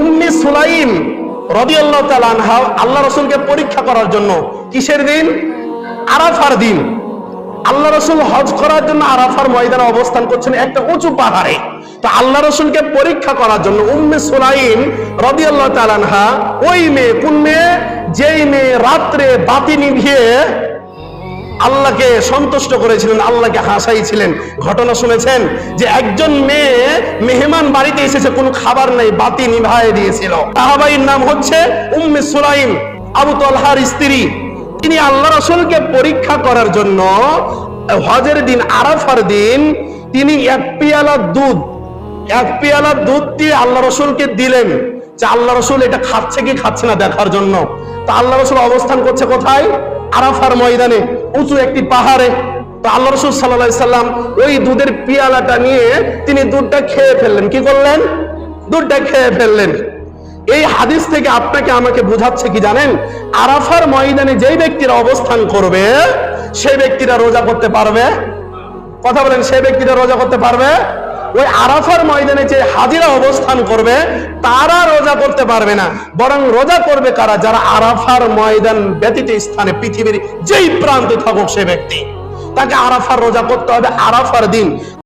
উম্মে সুলাইম রাদিয়াল্লাহু তাআলা আনহা আল্লাহ রাসূলকে পরীক্ষা করার জন্য কিসের দিন? আরাফার দিন। আল্লাহ রাসূল হজ করার জন্য আরাফার ময়দানে অবস্থান করছেন একটা উঁচু পাহাড়ে। তো আল্লাহ রাসূলকে পরীক্ষা করার জন্য উম্মে সুলাইম রাদিয়াল্লাহু তাআলা আনহা, ওই মেয়ে, কোন মেয়ে? যেই মেয়ে রাত্রে বাতি নিভিয়ে আল্লাহকে সন্তুষ্ট করেছিলেন, আল্লাহকে হাসাইছিলেন। ঘটনা শুনেছেন যে একজন মেয়ে মেহমান বাড়িতে এসেছে, কোনো খাবার নেই, বাতি নিভায়ে দিয়েছিল। সাহাবাইর নাম হচ্ছে উম্মে সুলাইম, আবু তালহার স্ত্রী। তিনি আল্লাহ রাসূলকে পরীক্ষা করার জন্য হজের দিন, আরাফার দিন, তিনি এক পেয়ালা দুধ দিয়ে আল্লাহ রাসূলকে দিলেন যে আল্লাহ রাসূল এটা খাচ্ছে কি খাচ্ছে না দেখার জন্য। তো আল্লাহ রাসূল অবস্থান করছে কোথায়? আরাফার ময়দানে, উঁচু একটি পাহাড়ে। তো আল্লাহ রাসূল সাল্লাল্লাহু আলাইহি সাল্লাম ওই দুধের পেয়ালাটা নিয়ে তিনি দুধটা খেয়ে ফেললেন। কি করলেন? দুধটা খেয়ে ফেললেন। এই হাদিস থেকে আপনাকে আমাকে বোঝাচ্ছে কি জানেন? আরাফার ময়দানে যেই ব্যক্তিরা অবস্থান করবে সেই ব্যক্তিরা রোজা করতে পারবে। কথা বলেন, সেই ব্যক্তিরা রোজা করতে পারবে। ওই আরাফার ময়দানে যে হাজিরা অবস্থান করবে তারা রোজা করতে পারবে না, বরং রোজা করবে কারা? যারা আরাফার ময়দান ব্যতীত স্থানে, পৃথিবীর যেই প্রান্তে থাকুক সে ব্যক্তি, তাকে আরাফার রোজা করতে হবে আরাফার দিন।